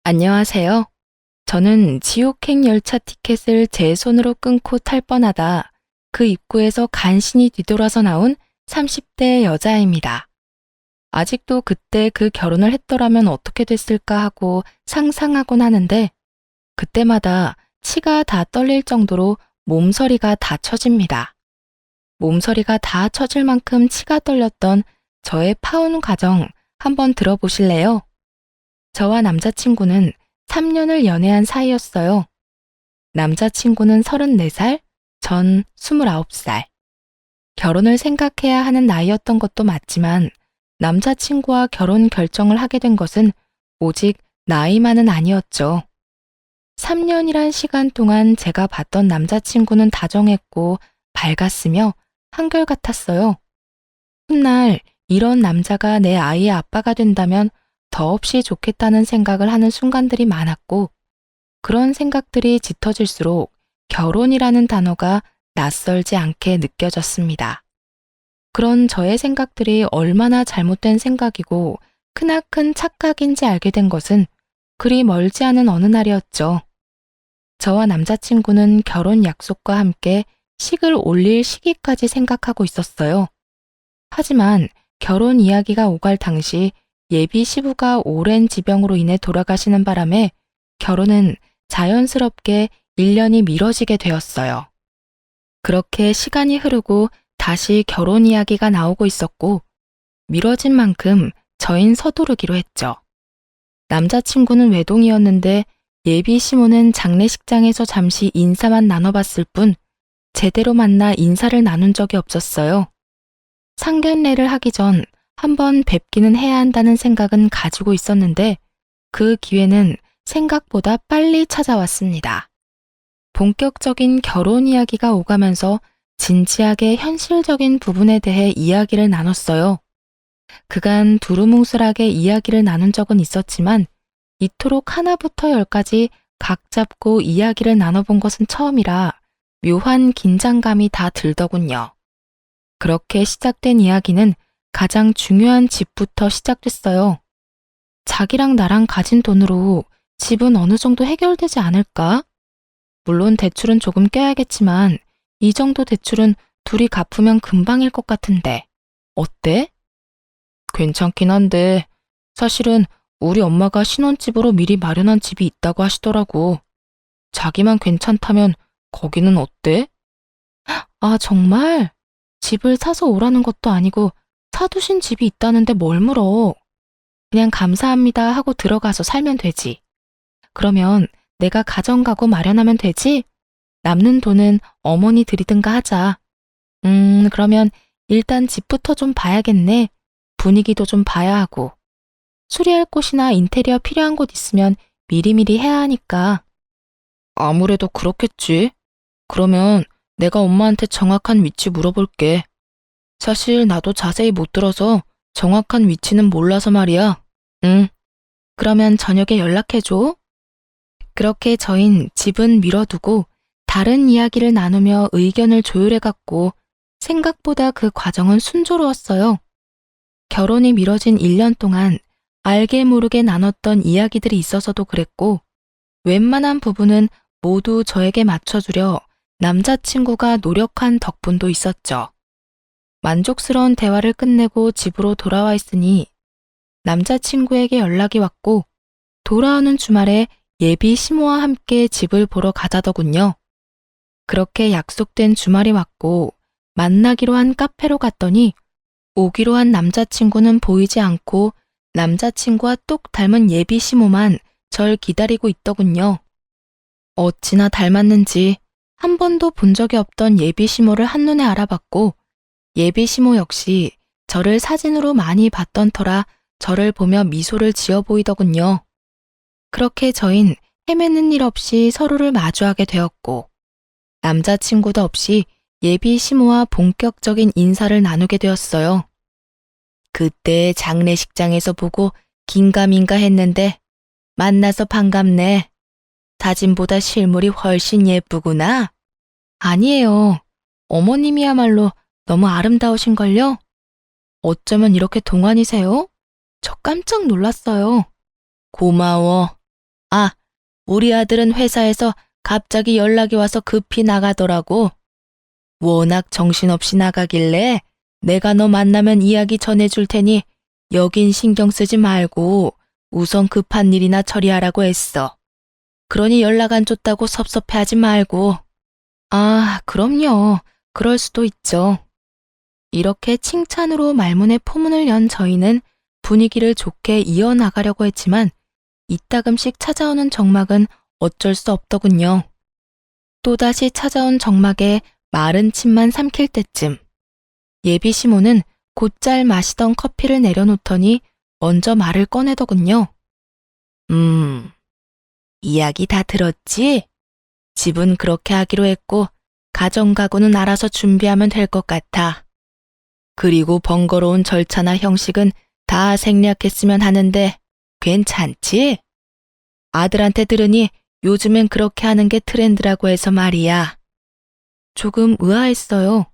안녕하세요. 저는 지옥행 열차 티켓을 제 손으로 끊고 탈 뻔하다 그 입구에서 간신히 뒤돌아서 나온 30대 여자입니다. 아직도 그때 그 결혼을 했더라면 어떻게 됐을까 하고 상상하곤 하는데 그때마다 치가 다 떨릴 정도로 몸서리가 다 처집니다. 몸서리가 다 처질 만큼 치가 떨렸던 저의 파혼 과정 한번 들어보실래요? 저와 남자친구는 3년을 연애한 사이였어요. 남자친구는 34살, 전 29살. 결혼을 생각해야 하는 나이였던 것도 맞지만 남자친구와 결혼 결정을 하게 된 것은 오직 나이만은 아니었죠. 3년이란 시간 동안 제가 봤던 남자친구는 다정했고 밝았으며 한결같았어요. 훗날 이런 남자가 내 아이의 아빠가 된다면 더없이 좋겠다는 생각을 하는 순간들이 많았고 그런 생각들이 짙어질수록 결혼이라는 단어가 낯설지 않게 느껴졌습니다. 그런 저의 생각들이 얼마나 잘못된 생각이고 크나큰 착각인지 알게 된 것은 그리 멀지 않은 어느 날이었죠. 저와 남자친구는 결혼 약속과 함께 식을 올릴 시기까지 생각하고 있었어요. 하지만 결혼 이야기가 오갈 당시 예비 시부가 오랜 지병으로 인해 돌아가시는 바람에 결혼은 자연스럽게 1년이 미뤄지게 되었어요. 그렇게 시간이 흐르고 다시 결혼 이야기가 나오고 있었고 미뤄진 만큼 저흰 서두르기로 했죠. 남자친구는 외동이었는데 예비 시모는 장례식장에서 잠시 인사만 나눠봤을 뿐 제대로 만나 인사를 나눈 적이 없었어요. 상견례를 하기 전 한번 뵙기는 해야 한다는 생각은 가지고 있었는데 그 기회는 생각보다 빨리 찾아왔습니다. 본격적인 결혼 이야기가 오가면서 진지하게 현실적인 부분에 대해 이야기를 나눴어요. 그간 두루뭉술하게 이야기를 나눈 적은 있었지만 이토록 하나부터 열까지 각 잡고 이야기를 나눠본 것은 처음이라 묘한 긴장감이 다 들더군요. 그렇게 시작된 이야기는 가장 중요한 집부터 시작됐어요. 자기랑 나랑 가진 돈으로 집은 어느 정도 해결되지 않을까? 물론 대출은 조금 껴야겠지만 이 정도 대출은 둘이 갚으면 금방일 것 같은데 어때? 괜찮긴 한데 사실은 우리 엄마가 신혼집으로 미리 마련한 집이 있다고 하시더라고. 자기만 괜찮다면 거기는 어때? 아, 정말? 집을 사서 오라는 것도 아니고 사두신 집이 있다는데 뭘 물어. 그냥 감사합니다 하고 들어가서 살면 되지. 그러면 내가 가정가구 마련하면 되지? 남는 돈은 어머니 드리든가 하자. 그러면 일단 집부터 좀 봐야겠네. 분위기도 좀 봐야 하고. 수리할 곳이나 인테리어 필요한 곳 있으면 미리미리 해야 하니까. 아무래도 그렇겠지. 그러면 내가 엄마한테 정확한 위치 물어볼게. 사실 나도 자세히 못 들어서 정확한 위치는 몰라서 말이야. 응. 그러면 저녁에 연락해줘. 그렇게 저흰 집은 미뤄두고 다른 이야기를 나누며 의견을 조율해갔고 생각보다 그 과정은 순조로웠어요. 결혼이 미뤄진 1년 동안 알게 모르게 나눴던 이야기들이 있어서도 그랬고 웬만한 부분은 모두 저에게 맞춰주려 남자친구가 노력한 덕분도 있었죠. 만족스러운 대화를 끝내고 집으로 돌아와 있으니 남자친구에게 연락이 왔고 돌아오는 주말에 예비 시모와 함께 집을 보러 가자더군요. 그렇게 약속된 주말이 왔고 만나기로 한 카페로 갔더니 오기로 한 남자친구는 보이지 않고 남자친구와 똑 닮은 예비 시모만 절 기다리고 있더군요. 어찌나 닮았는지 한 번도 본 적이 없던 예비 시모를 한눈에 알아봤고 예비 시모 역시 저를 사진으로 많이 봤던 터라 저를 보며 미소를 지어 보이더군요. 그렇게 저흰 헤매는 일 없이 서로를 마주하게 되었고 남자친구도 없이 예비 시모와 본격적인 인사를 나누게 되었어요. 그때 장례식장에서 보고 긴가민가 했는데 만나서 반갑네. 사진보다 실물이 훨씬 예쁘구나. 아니에요. 어머님이야말로 너무 아름다우신걸요? 어쩌면 이렇게 동안이세요? 저 깜짝 놀랐어요. 고마워. 아, 우리 아들은 회사에서 갑자기 연락이 와서 급히 나가더라고. 워낙 정신없이 나가길래 내가 너 만나면 이야기 전해줄 테니 여긴 신경 쓰지 말고 우선 급한 일이나 처리하라고 했어. 그러니 연락 안 줬다고 섭섭해하지 말고. 아, 그럼요. 그럴 수도 있죠. 이렇게 칭찬으로 말문에 포문을 연 저희는 분위기를 좋게 이어나가려고 했지만 이따금씩 찾아오는 정막은 어쩔 수 없더군요. 또다시 찾아온 정막에 마른 침만 삼킬 때쯤 예비 시모는 곧잘 마시던 커피를 내려놓더니 먼저 말을 꺼내더군요. 이야기 다 들었지? 집은 그렇게 하기로 했고 가정가구는 알아서 준비하면 될 것 같아. 그리고 번거로운 절차나 형식은 다 생략했으면 하는데 괜찮지? 아들한테 들으니 요즘엔 그렇게 하는 게 트렌드라고 해서 말이야. 조금 의아했어요.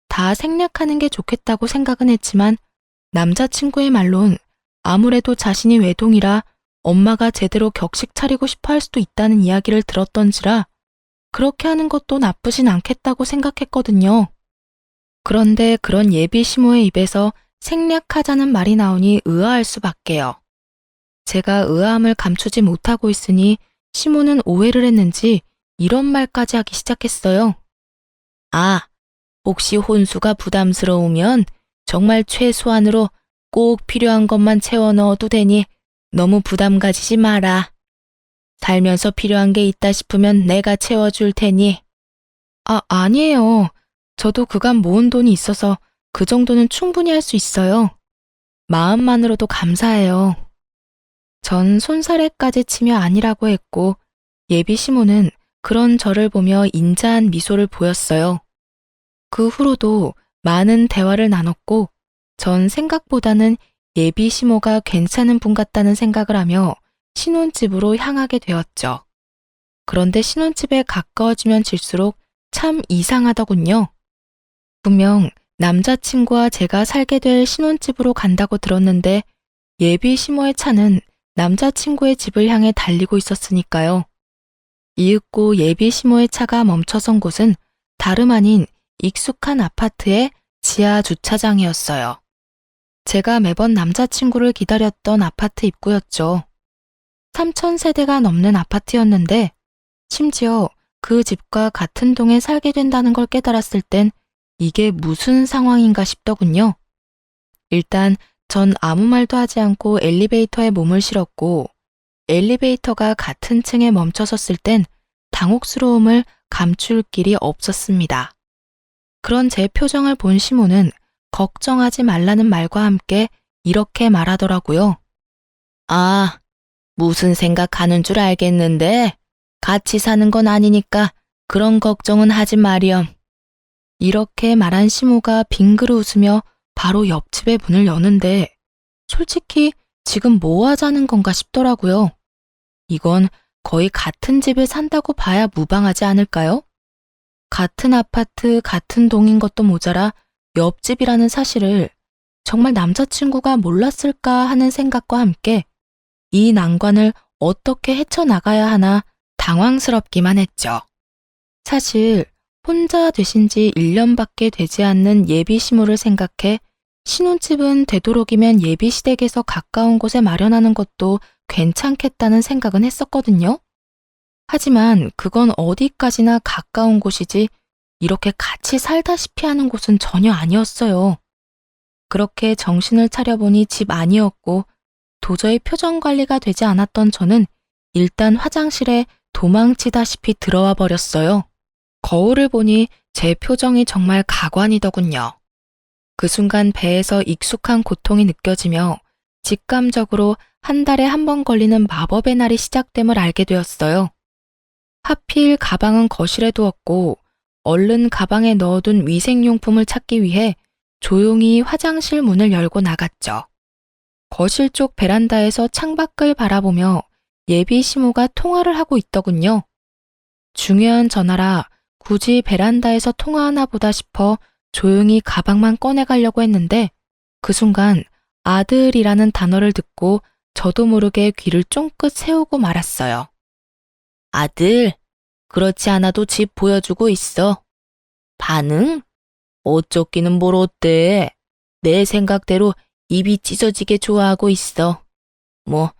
다 생략하는 게 좋겠다고 생각은 했지만 남자친구의 말론 아무래도 자신이 외동이라 엄마가 제대로 격식 차리고 싶어 할 수도 있다는 이야기를 들었던지라 그렇게 하는 것도 나쁘진 않겠다고 생각했거든요. 그런데 그런 예비 시모의 입에서 생략하자는 말이 나오니 의아할 수밖에요. 제가 의아함을 감추지 못하고 있으니 시모는 오해를 했는지 이런 말까지 하기 시작했어요. 아, 혹시 혼수가 부담스러우면 정말 최소한으로 꼭 필요한 것만 채워 넣어도 되니 너무 부담 가지지 마라. 살면서 필요한 게 있다 싶으면 내가 채워줄 테니. 아, 아니에요. 저도 그간 모은 돈이 있어서 그 정도는 충분히 할 수 있어요. 마음만으로도 감사해요. 전 손사래까지 치며 아니라고 했고 예비 시모는 그런 저를 보며 인자한 미소를 보였어요. 그 후로도 많은 대화를 나눴고 전 생각보다는 예비 시모가 괜찮은 분 같다는 생각을 하며 신혼집으로 향하게 되었죠. 그런데 신혼집에 가까워지면 질수록 참 이상하더군요. 분명 남자친구와 제가 살게 될 신혼집으로 간다고 들었는데 예비 시모의 차는 남자친구의 집을 향해 달리고 있었으니까요. 이윽고 예비 시모의 차가 멈춰선 곳은 다름 아닌 익숙한 아파트의 지하 주차장이었어요. 제가 매번 남자친구를 기다렸던 아파트 입구였죠. 3,000세대가 넘는 아파트였는데 심지어 그 집과 같은 동에 살게 된다는 걸 깨달았을 땐 이게 무슨 상황인가 싶더군요. 일단 전 아무 말도 하지 않고 엘리베이터에 몸을 실었고 엘리베이터가 같은 층에 멈춰섰을 땐 당혹스러움을 감출 길이 없었습니다. 그런 제 표정을 본 시모는 걱정하지 말라는 말과 함께 이렇게 말하더라고요. 아, 무슨 생각하는 줄 알겠는데 같이 사는 건 아니니까 그런 걱정은 하지 마렴. 이렇게 말한 시모가 빙그르 웃으며 바로 옆집의 문을 여는데 솔직히 지금 뭐 하자는 건가 싶더라고요. 이건 거의 같은 집에 산다고 봐야 무방하지 않을까요? 같은 아파트, 같은 동인 것도 모자라 옆집이라는 사실을 정말 남자친구가 몰랐을까 하는 생각과 함께 이 난관을 어떻게 헤쳐나가야 하나 당황스럽기만 했죠. 사실 혼자 되신 지 1년밖에 되지 않는 예비 시모를 생각해 신혼집은 되도록이면 예비 시댁에서 가까운 곳에 마련하는 것도 괜찮겠다는 생각은 했었거든요. 하지만 그건 어디까지나 가까운 곳이지 이렇게 같이 살다시피 하는 곳은 전혀 아니었어요. 그렇게 정신을 차려보니 집 아니었고 도저히 표정 관리가 되지 않았던 저는 일단 화장실에 도망치다시피 들어와 버렸어요. 거울을 보니 제 표정이 정말 가관이더군요. 그 순간 배에서 익숙한 고통이 느껴지며 직감적으로 한 달에 한 번 걸리는 마법의 날이 시작됨을 알게 되었어요. 하필 가방은 거실에 두었고 얼른 가방에 넣어둔 위생용품을 찾기 위해 조용히 화장실 문을 열고 나갔죠. 거실 쪽 베란다에서 창밖을 바라보며 예비 시모가 통화를 하고 있더군요. 중요한 전화라 굳이 베란다에서 통화하나 보다 싶어 조용히 가방만 꺼내가려고 했는데 그 순간 아들이라는 단어를 듣고 저도 모르게 귀를 쫑긋 세우고 말았어요. 아들, 그렇지 않아도 집 보여주고 있어. 반응? 어쩌기는 뭘 어때? 내 생각대로 입이 찢어지게 좋아하고 있어. 뭐,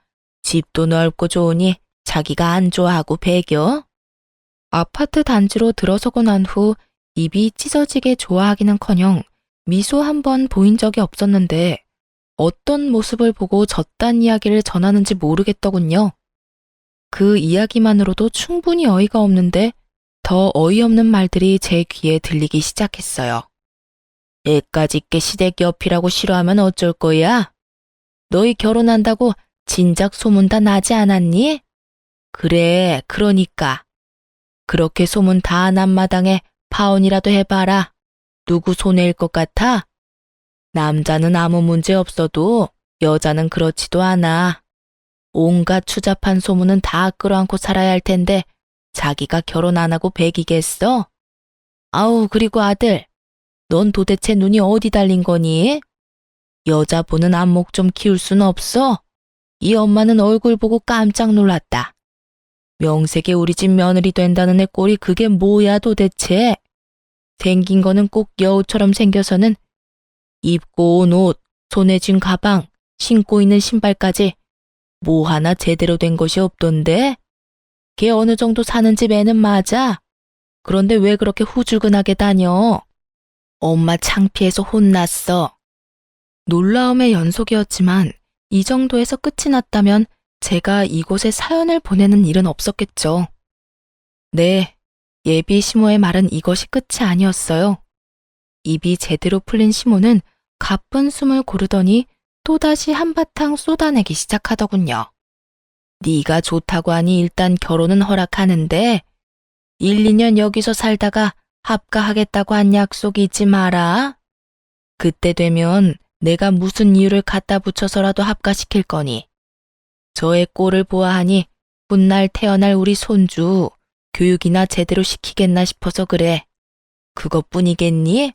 집도 넓고 좋으니 자기가 안 좋아하고 배겨? 아파트 단지로 들어서고 난 후 입이 찢어지게 좋아하기는커녕 미소 한 번 보인 적이 없었는데 어떤 모습을 보고 저딴 이야기를 전하는지 모르겠더군요. 그 이야기만으로도 충분히 어이가 없는데 더 어이없는 말들이 제 귀에 들리기 시작했어요. 애까지 게 시댁 옆이라고 싫어하면 어쩔 거야? 너희 결혼한다고 진작 소문 다 나지 않았니? 그래, 그러니까. 그렇게 소문 다 난 마당에 파혼이라도 해봐라. 누구 손해일 것 같아? 남자는 아무 문제 없어도 여자는 그렇지도 않아. 온갖 추잡한 소문은 다 끌어안고 살아야 할 텐데 자기가 결혼 안 하고 배기겠어? 아우, 그리고 아들, 넌 도대체 눈이 어디 달린 거니? 여자 보는 안목 좀 키울 순 없어? 이 엄마는 얼굴 보고 깜짝 놀랐다. 명색에 우리 집 며느리 된다는 애 꼴이 그게 뭐야 도대체? 생긴 거는 꼭 여우처럼 생겨서는 입고 온 옷, 손에 쥔 가방, 신고 있는 신발까지 뭐 하나 제대로 된 것이 없던데? 걔 어느 정도 사는 집 애는 맞아. 그런데 왜 그렇게 후줄근하게 다녀? 엄마 창피해서 혼났어. 놀라움의 연속이었지만 이 정도에서 끝이 났다면 제가 이곳에 사연을 보내는 일은 없었겠죠. 네, 예비 시모의 말은 이것이 끝이 아니었어요. 입이 제대로 풀린 시모는 가쁜 숨을 고르더니 또다시 한바탕 쏟아내기 시작하더군요. 네가 좋다고 하니 일단 결혼은 허락하는데 1, 2년 여기서 살다가 합가하겠다고 한 약속이 잊지 마라. 그때 되면 내가 무슨 이유를 갖다 붙여서라도 합가시킬 거니. 저의 꼴을 보아하니 훗날 태어날 우리 손주 교육이나 제대로 시키겠나 싶어서 그래. 그것뿐이겠니?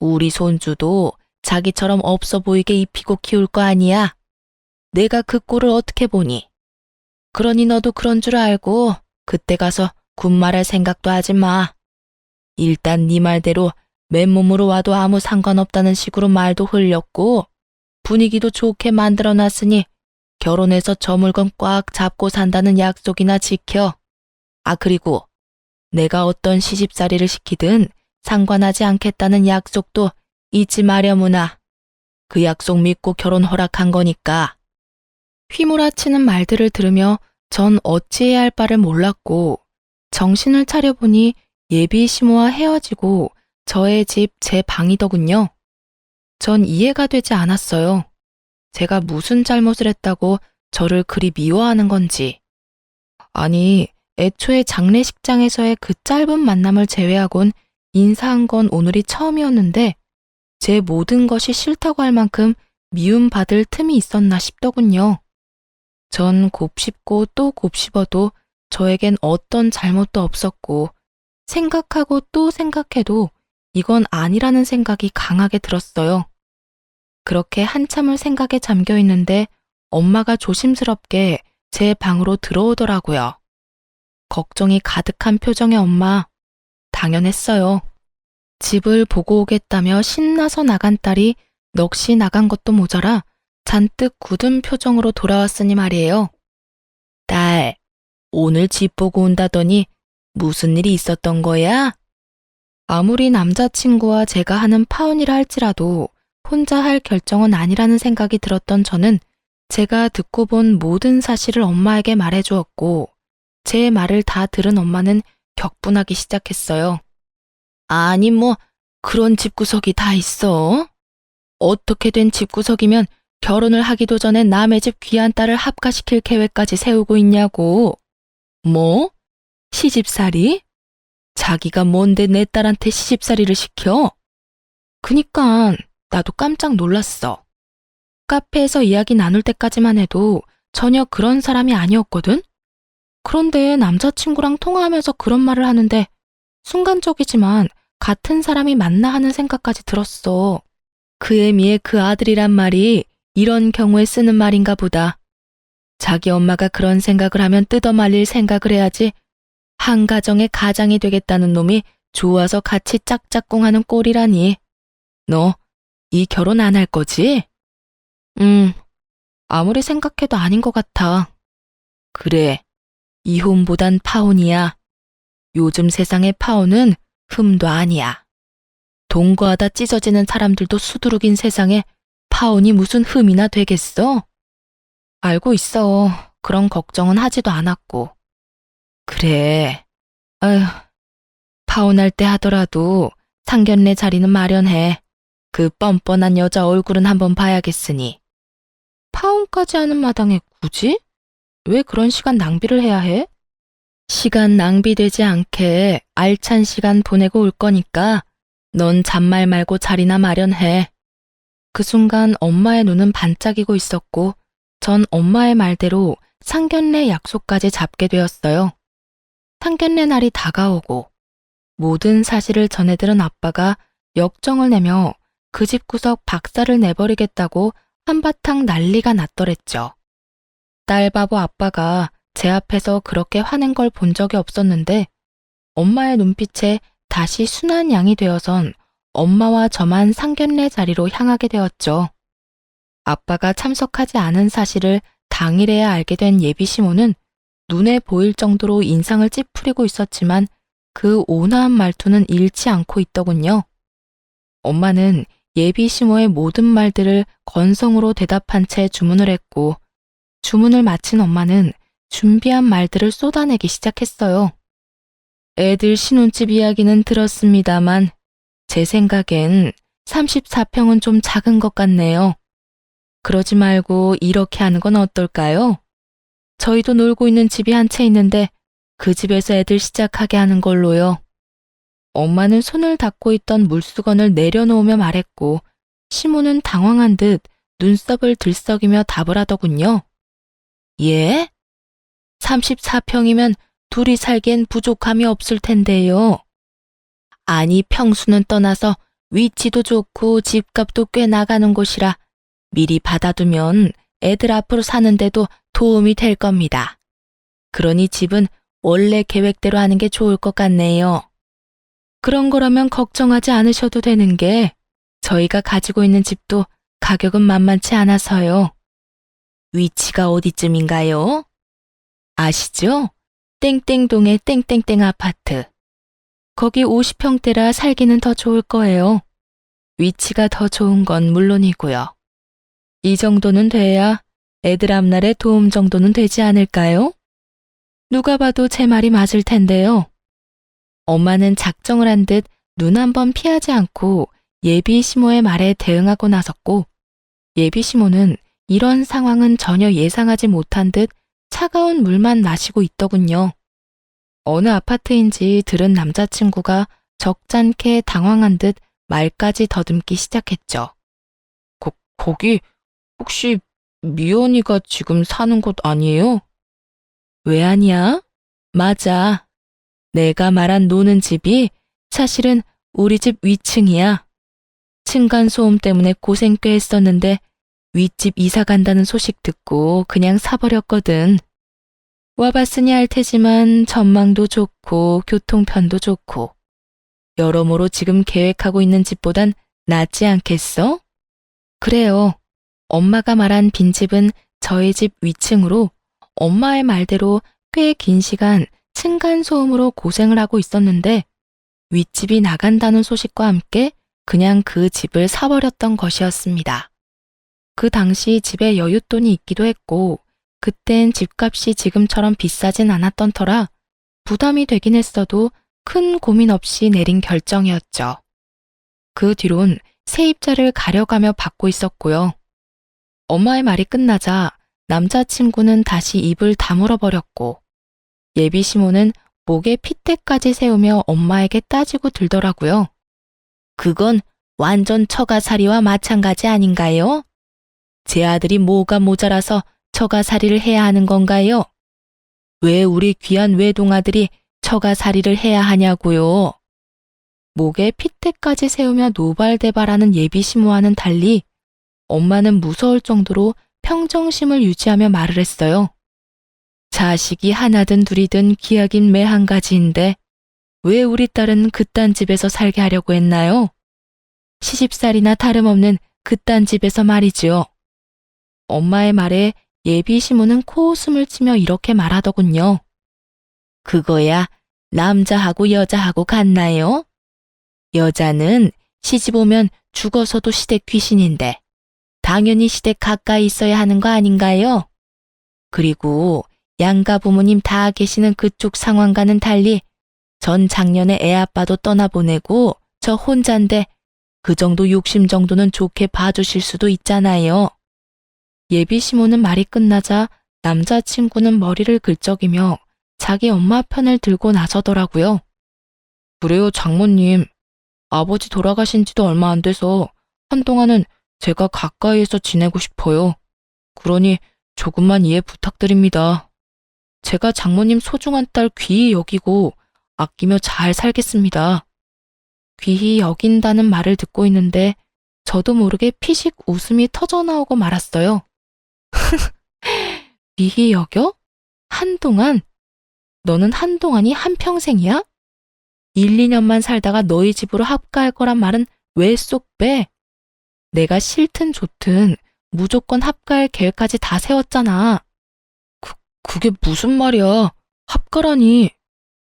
우리 손주도 자기처럼 없어 보이게 입히고 키울 거 아니야. 내가 그 꼴을 어떻게 보니? 그러니 너도 그런 줄 알고 그때 가서 군말할 생각도 하지 마. 일단 네 말대로 맨몸으로 와도 아무 상관없다는 식으로 말도 흘렸고 분위기도 좋게 만들어놨으니 결혼해서 저 물건 꽉 잡고 산다는 약속이나 지켜. 아, 그리고 내가 어떤 시집살이를 시키든 상관하지 않겠다는 약속도 잊지 마려무나. 그 약속 믿고 결혼 허락한 거니까. 휘몰아치는 말들을 들으며 전 어찌해야 할 바를 몰랐고 정신을 차려보니 예비 시모와 헤어지고 저의 집 제 방이더군요. 전 이해가 되지 않았어요. 제가 무슨 잘못을 했다고 저를 그리 미워하는 건지. 아니, 애초에 장례식장에서의 그 짧은 만남을 제외하곤 인사한 건 오늘이 처음이었는데 제 모든 것이 싫다고 할 만큼 미움받을 틈이 있었나 싶더군요. 전 곱씹고 또 곱씹어도 저에겐 어떤 잘못도 없었고 생각하고 또 생각해도 이건 아니라는 생각이 강하게 들었어요. 그렇게 한참을 생각에 잠겨 있는데 엄마가 조심스럽게 제 방으로 들어오더라고요. 걱정이 가득한 표정의 엄마. 당연했어요. 집을 보고 오겠다며 신나서 나간 딸이 넋이 나간 것도 모자라 잔뜩 굳은 표정으로 돌아왔으니 말이에요. 딸, 오늘 집 보고 온다더니 무슨 일이 있었던 거야? 아무리 남자친구와 제가 하는 파혼이라 할지라도 혼자 할 결정은 아니라는 생각이 들었던 저는 제가 듣고 본 모든 사실을 엄마에게 말해주었고 제 말을 다 들은 엄마는 격분하기 시작했어요. 아니 뭐 그런 집구석이 다 있어? 어떻게 된 집구석이면 결혼을 하기도 전에 남의 집 귀한 딸을 합가시킬 계획까지 세우고 있냐고. 뭐? 시집살이? 자기가 뭔데 내 딸한테 시집살이를 시켜? 그니까 나도 깜짝 놀랐어. 카페에서 이야기 나눌 때까지만 해도 전혀 그런 사람이 아니었거든? 그런데 남자친구랑 통화하면서 그런 말을 하는데 순간적이지만 같은 사람이 맞나 하는 생각까지 들었어. 그애미의 그 아들이란 말이 이런 경우에 쓰는 말인가 보다. 자기 엄마가 그런 생각을 하면 뜯어말릴 생각을 해야지. 한 가정의 가장이 되겠다는 놈이 좋아서 같이 짝짝꿍하는 꼴이라니. 너 이 결혼 안 할 거지? 아무리 생각해도 아닌 것 같아. 그래, 이혼보단 파혼이야. 요즘 세상의 파혼은 흠도 아니야. 동거하다 찢어지는 사람들도 수두룩인 세상에 파혼이 무슨 흠이나 되겠어? 알고 있어. 그런 걱정은 하지도 않았고. 그래. 아휴, 파혼할 때 하더라도 상견례 자리는 마련해. 그 뻔뻔한 여자 얼굴은 한번 봐야겠으니. 파혼까지 하는 마당에 굳이? 왜 그런 시간 낭비를 해야 해? 시간 낭비되지 않게 알찬 시간 보내고 올 거니까 넌 잔말 말고 자리나 마련해. 그 순간 엄마의 눈은 반짝이고 있었고 전 엄마의 말대로 상견례 약속까지 잡게 되었어요. 상견례 날이 다가오고 모든 사실을 전해들은 아빠가 역정을 내며 그 집구석 박살을 내버리겠다고 한바탕 난리가 났더랬죠. 딸바보 아빠가 제 앞에서 그렇게 화낸 걸 본 적이 없었는데 엄마의 눈빛에 다시 순한 양이 되어선 엄마와 저만 상견례 자리로 향하게 되었죠. 아빠가 참석하지 않은 사실을 당일에야 알게 된 예비 시모는 눈에 보일 정도로 인상을 찌푸리고 있었지만 그 온화한 말투는 잃지 않고 있더군요. 엄마는 예비 시모의 모든 말들을 건성으로 대답한 채 주문을 했고 주문을 마친 엄마는 준비한 말들을 쏟아내기 시작했어요. 애들 신혼집 이야기는 들었습니다만 제 생각엔 34평은 좀 작은 것 같네요. 그러지 말고 이렇게 하는 건 어떨까요? 저희도 놀고 있는 집이 한 채 있는데 그 집에서 애들 시작하게 하는 걸로요. 엄마는 손을 닦고 있던 물수건을 내려놓으며 말했고 시모는 당황한 듯 눈썹을 들썩이며 답을 하더군요. 예? 34평이면 둘이 살기엔 부족함이 없을 텐데요. 아니 평수는 떠나서 위치도 좋고 집값도 꽤 나가는 곳이라 미리 받아두면 애들 앞으로 사는데도 도움이 될 겁니다. 그러니 집은 원래 계획대로 하는 게 좋을 것 같네요. 그런 거라면 걱정하지 않으셔도 되는 게 저희가 가지고 있는 집도 가격은 만만치 않아서요. 위치가 어디쯤인가요? 아시죠? 땡땡동의 땡땡땡 아파트. 거기 50평대라 살기는 더 좋을 거예요. 위치가 더 좋은 건 물론이고요. 이 정도는 돼야 애들 앞날에 도움 정도는 되지 않을까요? 누가 봐도 제 말이 맞을 텐데요. 엄마는 작정을 한 듯 눈 한 번 피하지 않고 예비 시모의 말에 대응하고 나섰고 예비 시모는 이런 상황은 전혀 예상하지 못한 듯 차가운 물만 마시고 있더군요. 어느 아파트인지 들은 남자친구가 적잖게 당황한 듯 말까지 더듬기 시작했죠. 거기 혹시 미연이가 지금 사는 곳 아니에요? 왜 아니야? 맞아. 내가 말한 노는 집이 사실은 우리 집 위층이야. 층간소음 때문에 고생 꽤 했었는데 윗집 이사 간다는 소식 듣고 그냥 사버렸거든. 와봤으니 알 테지만 전망도 좋고 교통편도 좋고 여러모로 지금 계획하고 있는 집보단 낫지 않겠어? 그래요. 엄마가 말한 빈집은 저희 집 위층으로 엄마의 말대로 꽤 긴 시간 층간소음으로 고생을 하고 있었는데 윗집이 나간다는 소식과 함께 그냥 그 집을 사버렸던 것이었습니다. 그 당시 집에 여윳돈이 있기도 했고 그땐 집값이 지금처럼 비싸진 않았던 터라 부담이 되긴 했어도 큰 고민 없이 내린 결정이었죠. 그 뒤론 세입자를 가려가며 받고 있었고요. 엄마의 말이 끝나자 남자친구는 다시 입을 다물어 버렸고 예비 시모는 목에 핏대까지 세우며 엄마에게 따지고 들더라고요. 그건 완전 처가살이와 마찬가지 아닌가요? 제 아들이 뭐가 모자라서 처가살이를 해야 하는 건가요? 왜 우리 귀한 외동아들이 처가살이를 해야 하냐고요? 목에 핏대까지 세우며 노발대발하는 예비 시모와는 달리 엄마는 무서울 정도로 평정심을 유지하며 말을 했어요. 자식이 하나든 둘이든 기약인 매 한 가지인데 왜 우리 딸은 그딴 집에서 살게 하려고 했나요? 시집살이나 다름없는 그딴 집에서 말이지요. 엄마의 말에 예비 시모는 코웃음을 치며 이렇게 말하더군요. 그거야 남자하고 여자하고 같나요? 여자는 시집 오면 죽어서도 시댁 귀신인데 당연히 시댁 가까이 있어야 하는 거 아닌가요? 그리고 양가 부모님 다 계시는 그쪽 상황과는 달리 전 작년에 애 아빠도 떠나보내고 저 혼잔데 그 정도 욕심 정도는 좋게 봐주실 수도 있잖아요. 예비 시모는 말이 끝나자 남자친구는 머리를 긁적이며 자기 엄마 편을 들고 나서더라고요. 그래요, 장모님. 아버지 돌아가신 지도 얼마 안 돼서 한동안은 제가 가까이에서 지내고 싶어요. 그러니 조금만 이해 부탁드립니다. 제가 장모님 소중한 딸 귀히 여기고 아끼며 잘 살겠습니다. 귀히 여긴다는 말을 듣고 있는데 저도 모르게 피식 웃음이 터져나오고 말았어요. 귀히 여겨? 한동안? 너는 한동안이 한평생이야? 1, 2년만 살다가 너희 집으로 합가할 거란 말은 왜 쏙 빼? 내가 싫든 좋든 무조건 합가할 계획까지 다 세웠잖아. 그게 무슨 말이야? 합가라니.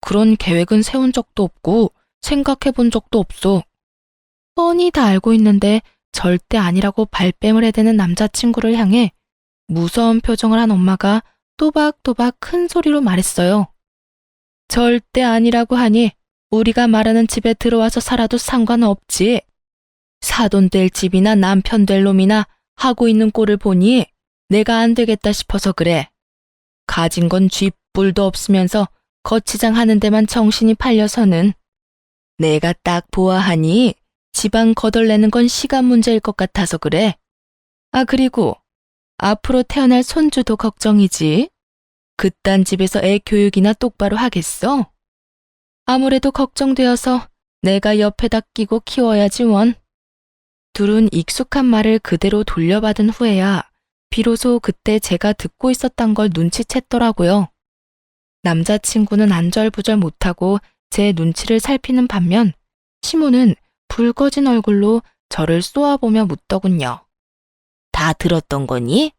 그런 계획은 세운 적도 없고 생각해 본 적도 없어. 뻔히 다 알고 있는데 절대 아니라고 발뺌을 해대는 남자친구를 향해 무서운 표정을 한 엄마가 또박또박 큰 소리로 말했어요. 절대 아니라고 하니 우리가 말하는 집에 들어와서 살아도 상관없지. 사돈 될 집이나 남편 될 놈이나 하고 있는 꼴을 보니 내가 안 되겠다 싶어서 그래. 가진 건 쥐뿔도 없으면서 거치장 하는 데만 정신이 팔려서는 내가 딱 보아하니 지방 거덜내는 건 시간 문제일 것 같아서 그래. 아, 그리고 앞으로 태어날 손주도 걱정이지. 그딴 집에서 애 교육이나 똑바로 하겠어? 아무래도 걱정되어서 내가 옆에다 끼고 키워야지 원. 둘은 익숙한 말을 그대로 돌려받은 후에야 비로소 그때 제가 듣고 있었던 걸 눈치챘더라고요. 남자친구는 안절부절 못하고 제 눈치를 살피는 반면 시모는 붉어진 얼굴로 저를 쏘아보며 묻더군요. 다 들었던 거니?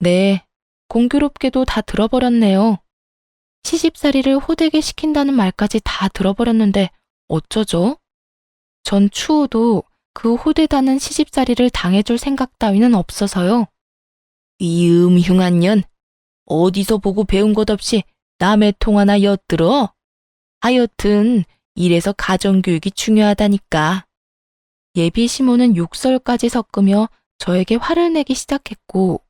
네, 공교롭게도 다 들어버렸네요. 시집살이를 호되게 시킨다는 말까지 다 들어버렸는데 어쩌죠? 전 추후도 그 호되다는 시집살이를 당해줄 생각 따위는 없어서요. 이 음흉한 년, 어디서 보고 배운 것 없이 남의 통 하나 엿들어? 하여튼 이래서 가정교육이 중요하다니까. 예비 시모는 욕설까지 섞으며 저에게 화를 내기 시작했고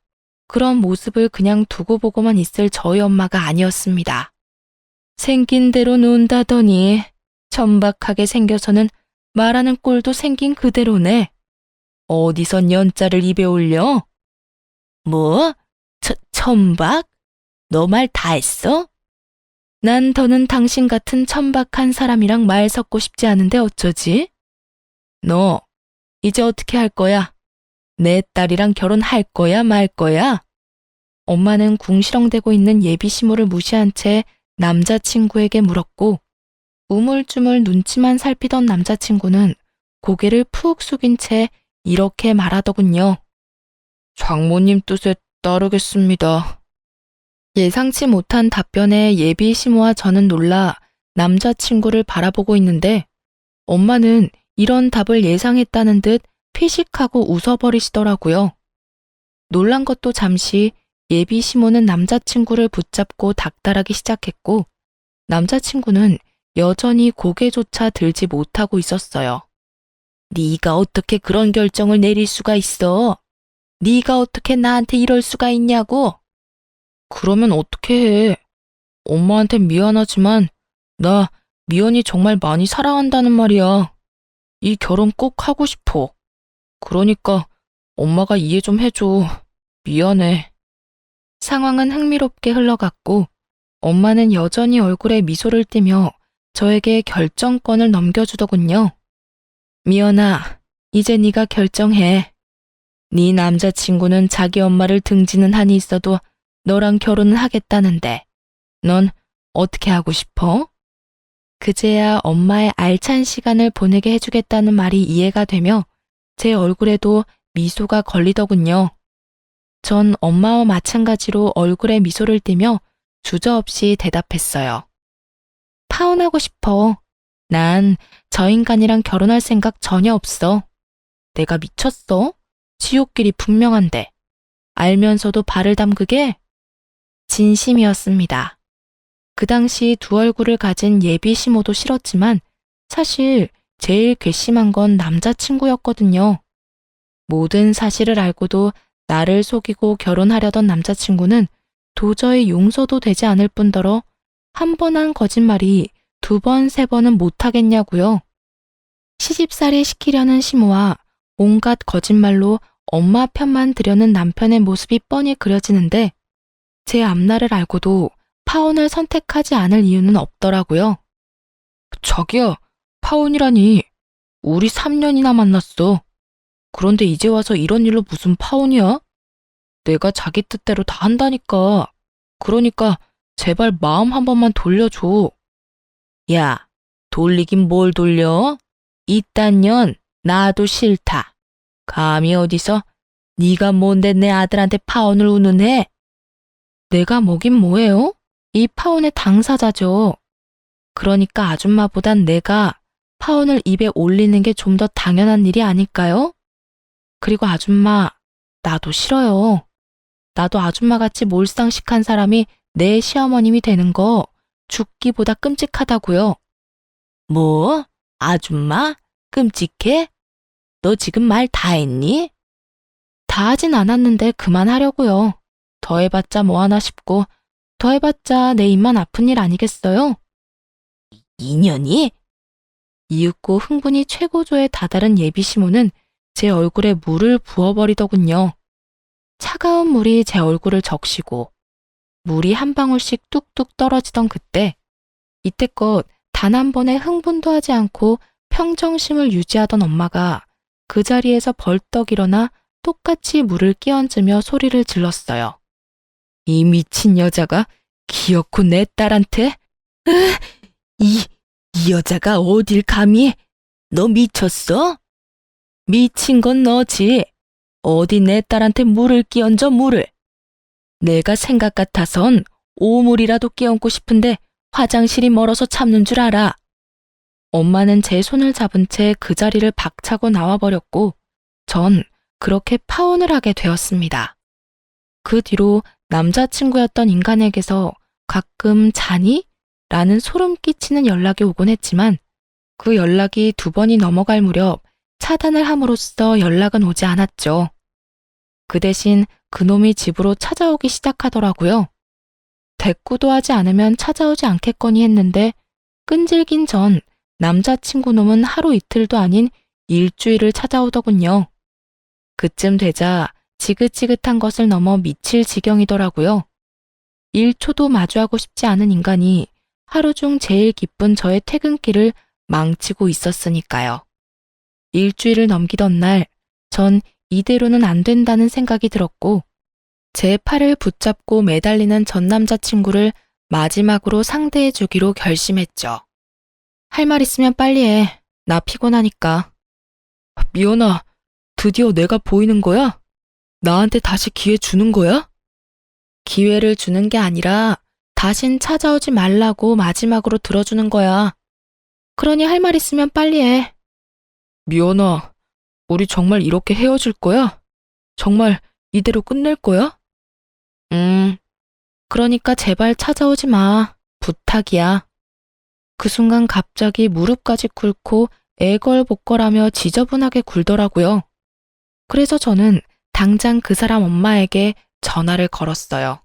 그런 모습을 그냥 두고 보고만 있을 저희 엄마가 아니었습니다. 생긴 대로 논다더니 천박하게 생겨서는 말하는 꼴도 생긴 그대로네. 어디서 년자를 입에 올려? 뭐? 천박? 너 말 다 했어? 난 더는 당신 같은 천박한 사람이랑 말 섞고 싶지 않은데 어쩌지? 너 이제 어떻게 할 거야? 내 딸이랑 결혼할 거야 말 거야? 엄마는 궁시렁대고 있는 예비 시모를 무시한 채 남자친구에게 물었고 우물쭈물 눈치만 살피던 남자친구는 고개를 푹 숙인 채 이렇게 말하더군요. 장모님 뜻에 따르겠습니다. 예상치 못한 답변에 예비 시모와 저는 놀라 남자친구를 바라보고 있는데 엄마는 이런 답을 예상했다는 듯 피식하고 웃어버리시더라고요. 놀란 것도 잠시 예비 시모는 남자친구를 붙잡고 닥달하기 시작했고 남자친구는 여전히 고개조차 들지 못하고 있었어요. 네가 어떻게 그런 결정을 내릴 수가 있어? 네가 어떻게 나한테 이럴 수가 있냐고? 그러면 어떻게 해? 엄마한텐 미안하지만 나 미연이 정말 많이 사랑한다는 말이야. 이 결혼 꼭 하고 싶어. 그러니까 엄마가 이해 좀 해줘. 미안해. 상황은 흥미롭게 흘러갔고 엄마는 여전히 얼굴에 미소를 띠며 저에게 결정권을 넘겨주더군요. 미연아, 이제 네가 결정해. 네 남자친구는 자기 엄마를 등지는 한이 있어도 너랑 결혼은 하겠다는데 넌 어떻게 하고 싶어? 그제야 엄마의 알찬 시간을 보내게 해주겠다는 말이 이해가 되며 제 얼굴에도 미소가 걸리더군요. 전 엄마와 마찬가지로 얼굴에 미소를 띠며 주저없이 대답했어요. 파혼하고 싶어. 난 저 인간이랑 결혼할 생각 전혀 없어. 내가 미쳤어? 지옥길이 분명한데. 알면서도 발을 담그게? 진심이었습니다. 그 당시 두 얼굴을 가진 예비 시모도 싫었지만 사실 제일 괘씸한 건 남자친구였거든요. 모든 사실을 알고도 나를 속이고 결혼하려던 남자친구는 도저히 용서도 되지 않을 뿐더러 한 번 한 거짓말이 두 번, 세 번은 못하겠냐고요. 시집살이 시키려는 시모와 온갖 거짓말로 엄마 편만 들여는 남편의 모습이 뻔히 그려지는데 제 앞날을 알고도 파혼을 선택하지 않을 이유는 없더라고요. 자기야, 파혼이라니. 우리 3년이나 만났어. 그런데 이제 와서 이런 일로 무슨 파혼이야? 내가 자기 뜻대로 다 한다니까. 그러니까 제발 마음 한 번만 돌려줘. 야, 돌리긴 뭘 돌려? 이딴 년 나도 싫다. 감히 어디서 네가 뭔데 내 아들한테 파혼을 운운해? 내가 뭐긴 뭐예요? 이 파혼의 당사자죠. 그러니까 아줌마보단 내가 파혼을 입에 올리는 게 좀 더 당연한 일이 아닐까요? 그리고 아줌마, 나도 싫어요. 나도 아줌마같이 몰상식한 사람이 내 시어머님이 되는 거 죽기보다 끔찍하다고요. 뭐? 아줌마? 끔찍해? 너 지금 말 다 했니? 다 하진 않았는데 그만하려고요. 더 해봤자 뭐하나 싶고 더 해봤자 내 입만 아픈 일 아니겠어요? 인연이? 이윽고 흥분이 최고조에 다다른 예비 시모는 제 얼굴에 물을 부어버리더군요. 차가운 물이 제 얼굴을 적시고 물이 한 방울씩 뚝뚝 떨어지던 그때 이때껏 단 한 번의 흥분도 하지 않고 평정심을 유지하던 엄마가 그 자리에서 벌떡 일어나 똑같이 물을 끼얹으며 소리를 질렀어요. 이 미친 여자가 기어코 내 딸한테? 이 여자가 어딜 감히? 너 미쳤어? 미친 건 너지. 어디 내 딸한테 물을 끼얹어 물을. 내가 생각 같아선 오물이라도 끼얹고 싶은데 화장실이 멀어서 참는 줄 알아. 엄마는 제 손을 잡은 채 그 자리를 박차고 나와버렸고 전 그렇게 파혼을 하게 되었습니다. 그 뒤로 남자친구였던 인간에게서 가끔 자니? 라는 소름 끼치는 연락이 오곤 했지만 그 연락이 2번이 넘어갈 무렵 차단을 함으로써 연락은 오지 않았죠. 그 대신 그놈이 집으로 찾아오기 시작하더라고요. 대꾸도 하지 않으면 찾아오지 않겠거니 했는데 끈질긴 전 남자친구 놈은 하루 이틀도 아닌 일주일을 찾아오더군요. 그쯤 되자 지긋지긋한 것을 넘어 미칠 지경이더라고요. 1초도 마주하고 싶지 않은 인간이 하루 중 제일 기쁜 저의 퇴근길을 망치고 있었으니까요. 일주일을 넘기던 날, 전 이대로는 안 된다는 생각이 들었고, 제 팔을 붙잡고 매달리는 전 남자친구를 마지막으로 상대해 주기로 결심했죠. 할 말 있으면 빨리 해. 나 피곤하니까. 미연아, 드디어 내가 보이는 거야? 나한테 다시 기회 주는 거야? 기회를 주는 게 아니라 다신 찾아오지 말라고 마지막으로 들어주는 거야. 그러니 할 말 있으면 빨리 해. 미연아, 우리 정말 이렇게 헤어질 거야? 정말 이대로 끝낼 거야? 그러니까 제발 찾아오지 마. 부탁이야. 그 순간 갑자기 무릎까지 꿇고 애걸복걸하며 지저분하게 굴더라고요. 그래서 저는 당장 그 사람 엄마에게 전화를 걸었어요.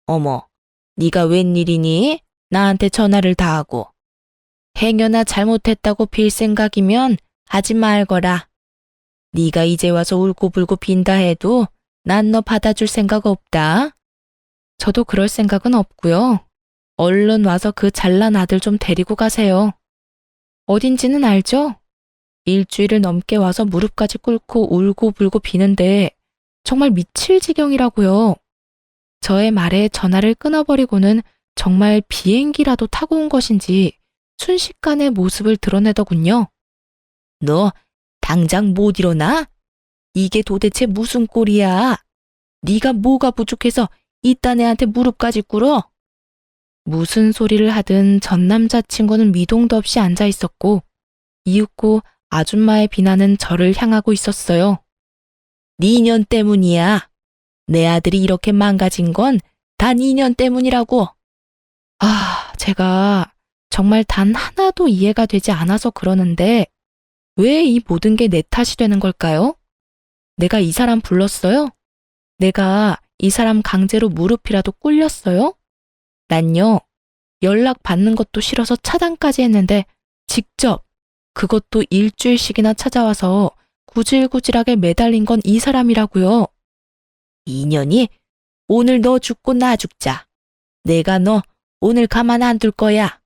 어머, 네가 웬일이니? 나한테 전화를 다 하고. 행여나 잘못했다고 빌 생각이면 하지 말거라. 네가 이제 와서 울고불고 빈다 해도 난 너 받아줄 생각 없다. 저도 그럴 생각은 없고요. 얼른 와서 그 잘난 아들 좀 데리고 가세요. 어딘지는 알죠? 일주일을 넘게 와서 무릎까지 꿇고 울고불고 비는데 정말 미칠 지경이라고요. 저의 말에 전화를 끊어버리고는 정말 비행기라도 타고 온 것인지 순식간에 모습을 드러내더군요. 너 당장 못 일어나? 이게 도대체 무슨 꼴이야? 네가 뭐가 부족해서 이딴 애한테 무릎까지 꿇어? 무슨 소리를 하든 전 남자친구는 미동도 없이 앉아 있었고 이윽고 아줌마의 비난은 저를 향하고 있었어요. 네 년 때문이야. 내 아들이 이렇게 망가진 건 다 네 년 때문이라고. 제가 정말 단 하나도 이해가 되지 않아서 그러는데 왜 이 모든 게 내 탓이 되는 걸까요? 내가 이 사람 불렀어요? 내가 이 사람 강제로 무릎이라도 꿇렸어요? 난요, 연락 받는 것도 싫어서 차단까지 했는데 직접 그것도 일주일씩이나 찾아와서 구질구질하게 매달린 건 이 사람이라고요. 인연이 오늘 너 죽고 나 죽자. 내가 너 오늘 가만 안 둘 거야.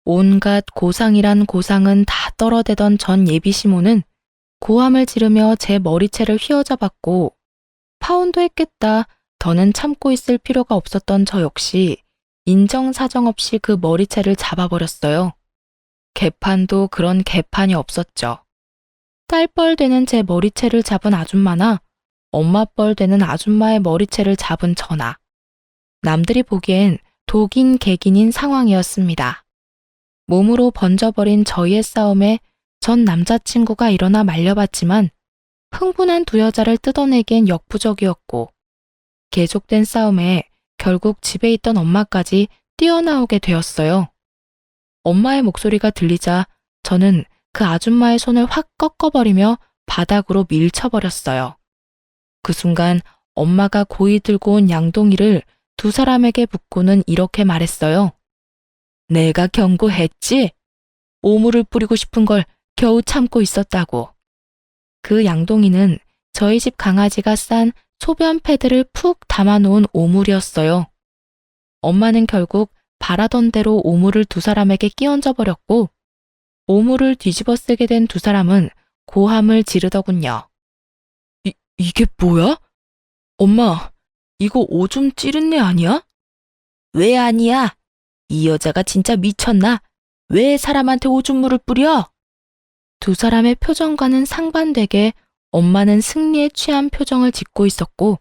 온갖 고상이란 고상은 다 떨어대던 전 예비시모는 고함을 지르며 제 머리채를 휘어잡았고 파혼도 했겠다. 더는 참고 있을 필요가 없었던 저 역시 인정사정 없이 그 머리채를 잡아버렸어요. 개판도 그런 개판이 없었죠. 딸뻘 되는 제 머리채를 잡은 아줌마나 엄마뻘 되는 아줌마의 머리채를 잡은 저나 남들이 보기엔 독인 개긴인 상황이었습니다. 몸으로 번져버린 저희의 싸움에 전 남자친구가 일어나 말려봤지만 흥분한 두 여자를 뜯어내기엔 역부족이었고 계속된 싸움에 결국 집에 있던 엄마까지 뛰어나오게 되었어요. 엄마의 목소리가 들리자 저는 그 아줌마의 손을 확 꺾어버리며 바닥으로 밀쳐버렸어요. 그 순간 엄마가 고이 들고 온 양동이를 두 사람에게 붓고는 이렇게 말했어요. 내가 경고했지? 오물을 뿌리고 싶은 걸 겨우 참고 있었다고. 그 양동이는 저희 집 강아지가 싼 소변 패드를 푹 담아놓은 오물이었어요. 엄마는 결국 바라던 대로 오물을 두 사람에게 끼얹어 버렸고 오물을 뒤집어 쓰게 된 두 사람은 고함을 지르더군요. 이게 뭐야? 엄마, 이거 오줌 찌른 애 아니야? 왜 아니야? 이 여자가 진짜 미쳤나? 왜 사람한테 오줌물을 뿌려? 두 사람의 표정과는 상반되게 엄마는 승리에 취한 표정을 짓고 있었고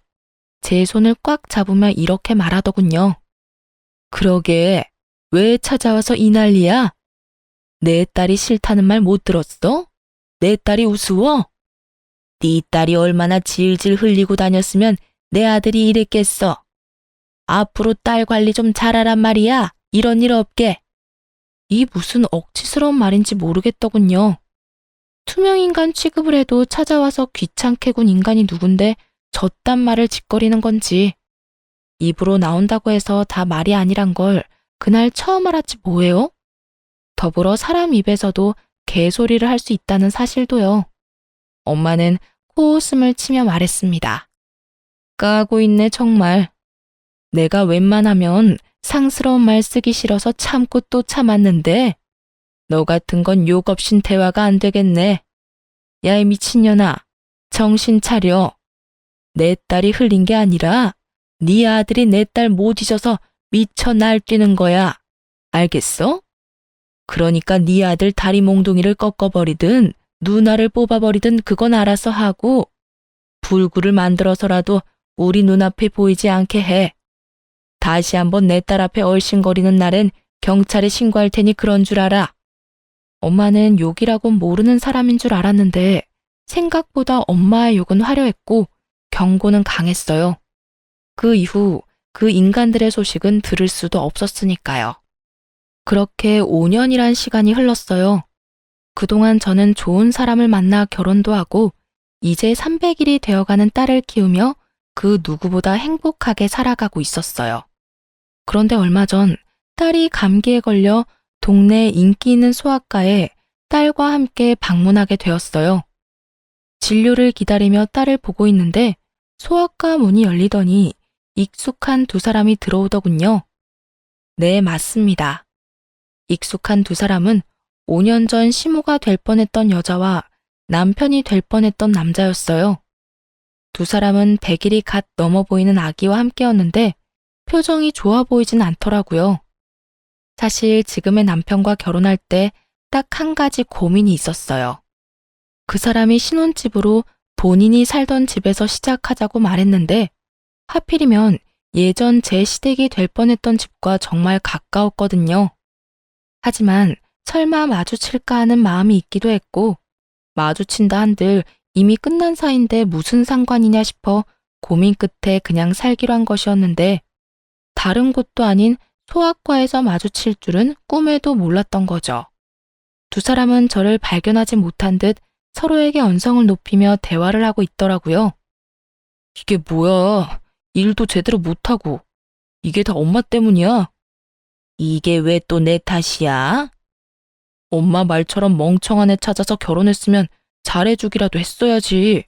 제 손을 꽉 잡으며 이렇게 말하더군요. 그러게, 왜 찾아와서 이 난리야? 내 딸이 싫다는 말 못 들었어? 내 딸이 우스워? 네 딸이 얼마나 질질 흘리고 다녔으면 내 아들이 이랬겠어. 앞으로 딸 관리 좀 잘하란 말이야. 이런 일 없게. 이 무슨 억지스러운 말인지 모르겠더군요. 투명인간 취급을 해도 찾아와서 귀찮게 군 인간이 누군데 저딴 말을 짓거리는 건지. 입으로 나온다고 해서 다 말이 아니란 걸 그날 처음 알았지 뭐예요? 더불어 사람 입에서도 개소리를 할 수 있다는 사실도요. 엄마는 코웃음을 치며 말했습니다. 까고 있네 정말. 내가 웬만하면 상스러운 말 쓰기 싫어서 참고 또 참았는데 너 같은 건 욕 없인 대화가 안 되겠네. 야 이 미친년아, 정신 차려. 내 딸이 흘린 게 아니라 네 아들이 내 딸 못 잊어서 미쳐 날뛰는 거야. 알겠어? 그러니까 네 아들 다리 몽둥이를 꺾어버리든 누나를 뽑아버리든 그건 알아서 하고 불구를 만들어서라도 우리 눈앞에 보이지 않게 해. 다시 한번 내 딸 앞에 얼씬거리는 날엔 경찰에 신고할 테니 그런 줄 알아. 엄마는 욕이라곤 모르는 사람인 줄 알았는데 생각보다 엄마의 욕은 화려했고 경고는 강했어요. 그 이후 그 인간들의 소식은 들을 수도 없었으니까요. 그렇게 5년이란 시간이 흘렀어요. 그동안 저는 좋은 사람을 만나 결혼도 하고 이제 300일이 되어가는 딸을 키우며 그 누구보다 행복하게 살아가고 있었어요. 그런데 얼마 전 딸이 감기에 걸려 동네 인기 있는 소아과에 딸과 함께 방문하게 되었어요. 진료를 기다리며 딸을 보고 있는데 소아과 문이 열리더니 익숙한 두 사람이 들어오더군요. 네, 맞습니다. 익숙한 두 사람은 5년 전 시모가 될 뻔했던 여자와 남편이 될 뻔했던 남자였어요. 두 사람은 100일이 갓 넘어 보이는 아기와 함께였는데 표정이 좋아 보이진 않더라고요. 사실 지금의 남편과 결혼할 때 딱 한 가지 고민이 있었어요. 그 사람이 신혼집으로 본인이 살던 집에서 시작하자고 말했는데 하필이면 예전 제 시댁이 될 뻔했던 집과 정말 가까웠거든요. 하지만 설마 마주칠까 하는 마음이 있기도 했고 마주친다 한들 이미 끝난 사이인데 무슨 상관이냐 싶어 고민 끝에 그냥 살기로 한 것이었는데 다른 곳도 아닌 소아과에서 마주칠 줄은 꿈에도 몰랐던 거죠. 두 사람은 저를 발견하지 못한 듯 서로에게 언성을 높이며 대화를 하고 있더라고요. 이게 뭐야? 일도 제대로 못하고. 이게 다 엄마 때문이야? 이게 왜 또 내 탓이야? 엄마 말처럼 멍청한 애 찾아서 결혼했으면 잘해주기라도 했어야지.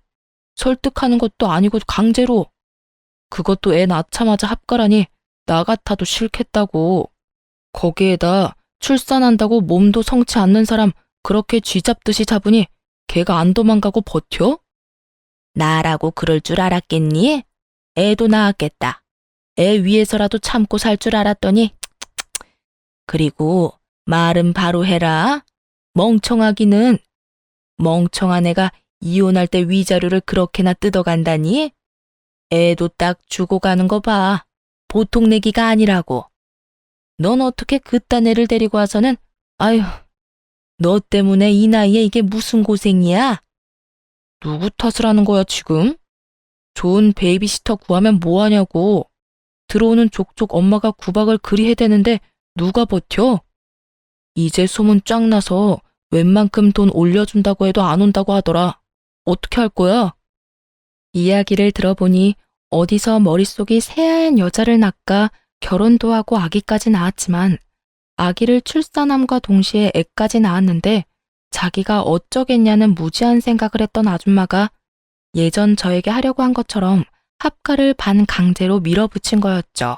설득하는 것도 아니고 강제로. 그것도 애 낳자마자 합가라니 나 같아도 싫겠다고. 거기에다 출산한다고 몸도 성치 않는 사람 그렇게 쥐잡듯이 잡으니 걔가 안 도망가고 버텨? 나라고 그럴 줄 알았겠니? 애도 낳았겠다. 애 위해서라도 참고 살 줄 알았더니 그리고 말은 바로 해라. 멍청하기는. 멍청한 애가 이혼할 때 위자료를 그렇게나 뜯어간다니? 애도 딱 주고 가는 거 봐. 보통 내기가 아니라고. 넌 어떻게 그딴 애를 데리고 와서는 아휴, 너 때문에 이 나이에 이게 무슨 고생이야? 누구 탓을 하는 거야 지금? 좋은 베이비시터 구하면 뭐하냐고. 들어오는 족족 엄마가 구박을 그리 해대는데 누가 버텨? 이제 소문 쫙 나서 웬만큼 돈 올려준다고 해도 안 온다고 하더라. 어떻게 할 거야? 이야기를 들어보니 어디서 머릿속이 새하얀 여자를 낳까 결혼도 하고 아기까지 낳았지만 아기를 출산함과 동시에 애까지 낳았는데 자기가 어쩌겠냐는 무지한 생각을 했던 아줌마가 예전 저에게 하려고 한 것처럼 합가를 반강제로 밀어붙인 거였죠.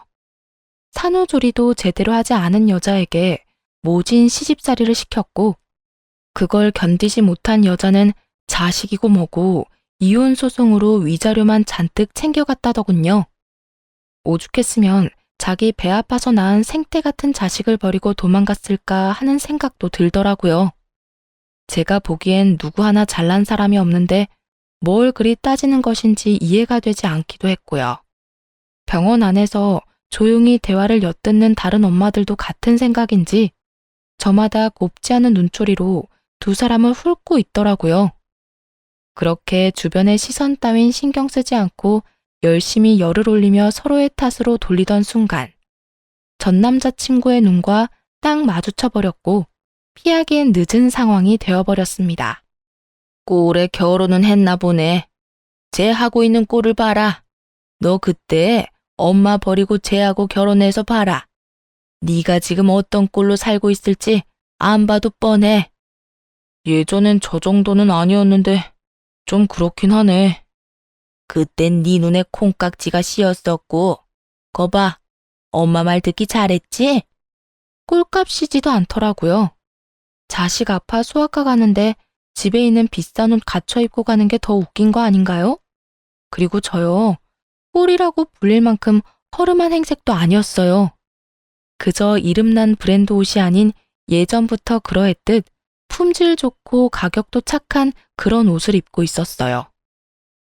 산후조리도 제대로 하지 않은 여자에게 모진 시집살이를 시켰고 그걸 견디지 못한 여자는 자식이고 뭐고 이혼 소송으로 위자료만 잔뜩 챙겨갔다더군요. 오죽했으면 자기 배 아파서 낳은 생떼 같은 자식을 버리고 도망갔을까 하는 생각도 들더라고요. 제가 보기엔 누구 하나 잘난 사람이 없는데 뭘 그리 따지는 것인지 이해가 되지 않기도 했고요. 병원 안에서 조용히 대화를 엿듣는 다른 엄마들도 같은 생각인지 저마다 곱지 않은 눈초리로 두 사람을 훑고 있더라고요. 그렇게 주변의 시선 따윈 신경 쓰지 않고 열심히 열을 올리며 서로의 탓으로 돌리던 순간 전 남자친구의 눈과 딱 마주쳐버렸고 피하기엔 늦은 상황이 되어버렸습니다. 꼴에 결혼은 했나 보네. 쟤 하고 있는 꼴을 봐라. 너 그때 엄마 버리고 쟤하고 결혼해서 봐라. 네가 지금 어떤 꼴로 살고 있을지 안 봐도 뻔해. 예전엔 저 정도는 아니었는데 좀 그렇긴 하네. 그땐 네 눈에 콩깍지가 씌었었고 거봐, 엄마 말 듣기 잘했지? 꼴값이지도 않더라고요. 자식 아파 소아과 가는데 집에 있는 비싼 옷 갖춰 입고 가는 게 더 웃긴 거 아닌가요? 그리고 저요, 꼴이라고 불릴 만큼 허름한 행색도 아니었어요. 그저 이름난 브랜드 옷이 아닌 예전부터 그러했듯 품질 좋고 가격도 착한 그런 옷을 입고 있었어요.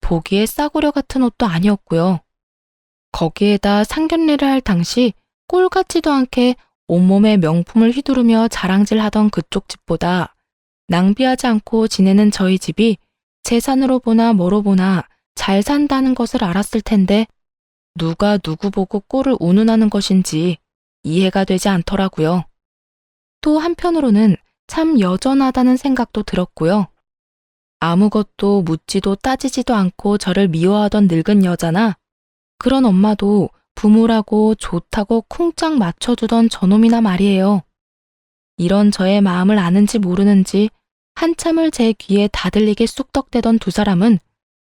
보기에 싸구려 같은 옷도 아니었고요. 거기에다 상견례를 할 당시 꼴 같지도 않게 온몸에 명품을 휘두르며 자랑질하던 그쪽 집보다 낭비하지 않고 지내는 저희 집이 재산으로 보나 뭐로 보나 잘 산다는 것을 알았을 텐데 누가 누구 보고 꼴을 운운하는 것인지 이해가 되지 않더라고요. 또 한편으로는 참 여전하다는 생각도 들었고요. 아무것도 묻지도 따지지도 않고 저를 미워하던 늙은 여자나 그런 엄마도 부모라고 좋다고 쿵짝 맞춰주던 저놈이나 말이에요. 이런 저의 마음을 아는지 모르는지 한참을 제 귀에 다들리게 쑥덕대던 두 사람은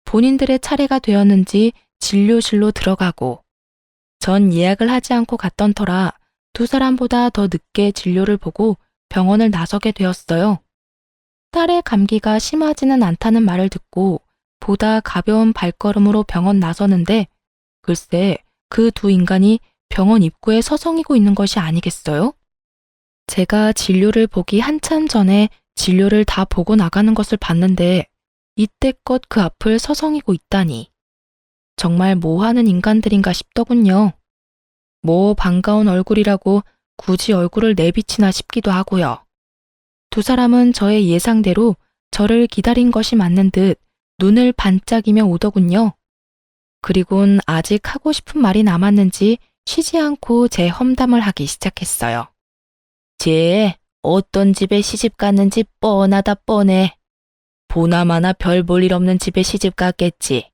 본인들의 차례가 되었는지 진료실로 들어가고 전 예약을 하지 않고 갔던 터라 두 사람보다 더 늦게 진료를 보고 병원을 나서게 되었어요. 딸의 감기가 심하지는 않다는 말을 듣고 보다 가벼운 발걸음으로 병원 나서는데 글쎄 그 두 인간이 병원 입구에 서성이고 있는 것이 아니겠어요? 제가 진료를 보기 한참 전에 진료를 다 보고 나가는 것을 봤는데 이때껏 그 앞을 서성이고 있다니. 정말 뭐하는 인간들인가 싶더군요. 뭐 반가운 얼굴이라고 굳이 얼굴을 내비치나 싶기도 하고요. 두 사람은 저의 예상대로 저를 기다린 것이 맞는 듯 눈을 반짝이며 오더군요. 그리곤 아직 하고 싶은 말이 남았는지 쉬지 않고 제 험담을 하기 시작했어요. 쟤 어떤 집에 시집 갔는지 뻔하다 뻔해. 보나마나 별 볼 일 없는 집에 시집 갔겠지.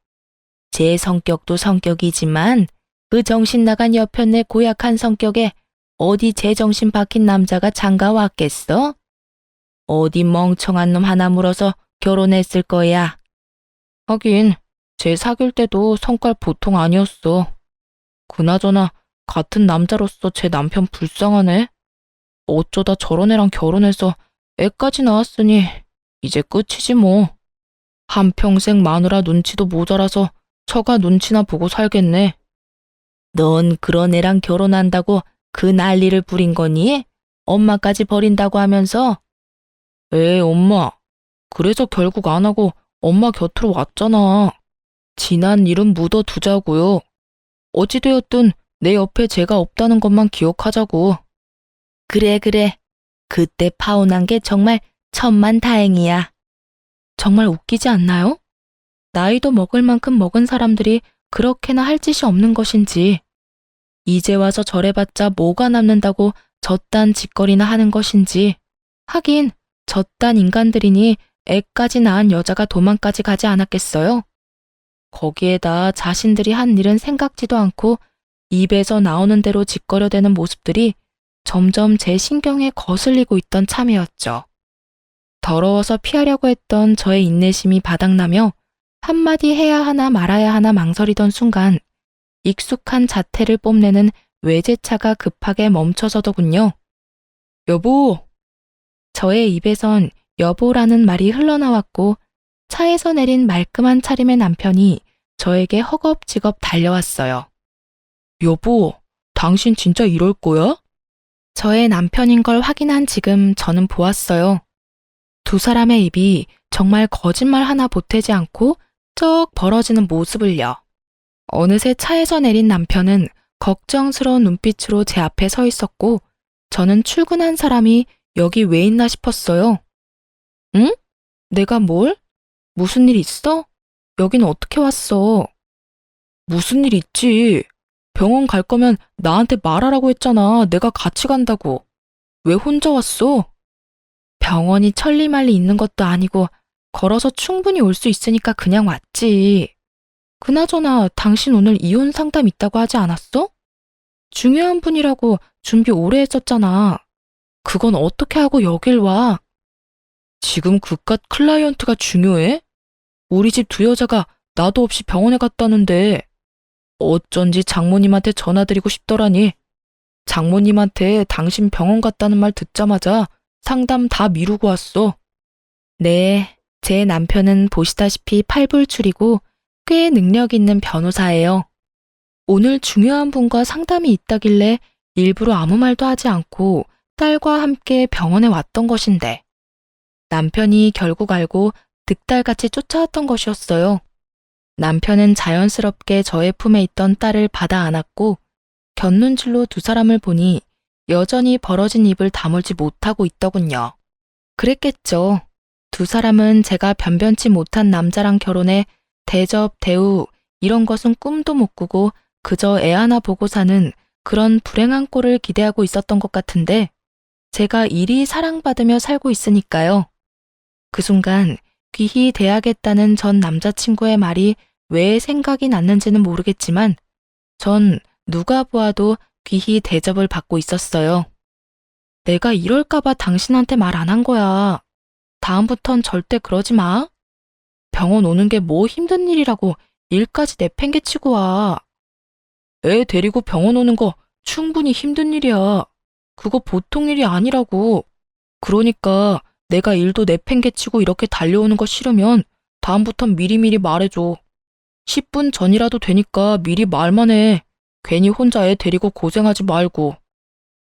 제 성격도 성격이지만 그 정신 나간 여편네 고약한 성격에 어디 제정신 박힌 남자가 장가 왔겠어? 어디 멍청한 놈 하나 물어서 결혼했을 거야. 하긴 쟤 사귈 때도 성깔 보통 아니었어. 그나저나 같은 남자로서 제 남편 불쌍하네. 어쩌다 저런 애랑 결혼해서 애까지 낳았으니 이제 끝이지 뭐. 한평생 마누라 눈치도 모자라서 처가 눈치나 보고 살겠네. 넌 그런 애랑 결혼한다고 그 난리를 부린 거니? 엄마까지 버린다고 하면서? 에이 엄마, 그래서 결국 안 하고 엄마 곁으로 왔잖아. 지난 일은 묻어두자고요. 어찌되었든 내 옆에 제가 없다는 것만 기억하자고. 그래. 그때 파혼한 게 정말 천만다행이야. 정말 웃기지 않나요? 나이도 먹을 만큼 먹은 사람들이 그렇게나 할 짓이 없는 것인지, 이제 와서 저래봤자 뭐가 남는다고 저딴 짓거리나 하는 것인지, 하긴 저딴 인간들이니 애까지 낳은 여자가 도망까지 가지 않았겠어요? 거기에다 자신들이 한 일은 생각지도 않고 입에서 나오는 대로 짓거려대는 모습들이 점점 제 신경에 거슬리고 있던 참이었죠. 더러워서 피하려고 했던 저의 인내심이 바닥나며 한마디 해야 하나 말아야 하나 망설이던 순간 익숙한 자태를 뽐내는 외제차가 급하게 멈춰서더군요. 여보! 저의 입에선 여보라는 말이 흘러나왔고 차에서 내린 말끔한 차림의 남편이 저에게 허겁지겁 달려왔어요. 여보, 당신 진짜 이럴 거야? 저의 남편인 걸 확인한 지금 저는 보았어요. 두 사람의 입이 정말 거짓말 하나 보태지 않고 쩍 벌어지는 모습을요. 어느새 차에서 내린 남편은 걱정스러운 눈빛으로 제 앞에 서 있었고 저는 출근한 사람이 여기 왜 있나 싶었어요. 응? 내가 뭘? 무슨 일 있어? 여긴 어떻게 왔어? 무슨 일 있지? 병원 갈 거면 나한테 말하라고 했잖아. 내가 같이 간다고. 왜 혼자 왔어? 병원이 천리말리 있는 것도 아니고 걸어서 충분히 올 수 있으니까 그냥 왔지. 그나저나 당신 오늘 이혼 상담 있다고 하지 않았어? 중요한 분이라고 준비 오래 했었잖아. 그건 어떻게 하고 여길 와? 지금 그깟 클라이언트가 중요해? 우리 집 두 여자가 나도 없이 병원에 갔다는데 어쩐지 장모님한테 전화드리고 싶더라니. 장모님한테 당신 병원 갔다는 말 듣자마자 상담 다 미루고 왔어. 네, 제 남편은 보시다시피 팔불출이고 꽤 능력 있는 변호사예요. 오늘 중요한 분과 상담이 있다길래 일부러 아무 말도 하지 않고 딸과 함께 병원에 왔던 것인데 남편이 결국 알고 득달같이 쫓아왔던 것이었어요. 남편은 자연스럽게 저의 품에 있던 딸을 받아 안았고 곁눈질로 두 사람을 보니 여전히 벌어진 입을 다물지 못하고 있더군요. 그랬겠죠. 두 사람은 제가 변변치 못한 남자랑 결혼해 대접, 대우 이런 것은 꿈도 못 꾸고 그저 애 하나 보고 사는 그런 불행한 꼴을 기대하고 있었던 것 같은데 제가 이리 사랑받으며 살고 있으니까요. 그 순간 귀히 대하겠다는 전 남자친구의 말이 왜 생각이 났는지는 모르겠지만 전 누가 보아도 귀히 대접을 받고 있었어요. 내가 이럴까봐 당신한테 말 안 한 거야. 다음부턴 절대 그러지 마. 병원 오는 게 뭐 힘든 일이라고 일까지 내팽개치고 와. 애 데리고 병원 오는 거 충분히 힘든 일이야. 그거 보통 일이 아니라고. 그러니까 내가 일도 내팽개치고 이렇게 달려오는 거 싫으면 다음부턴 미리미리 말해줘. 10분 전이라도 되니까 미리 말만 해. 괜히 혼자 애 데리고 고생하지 말고.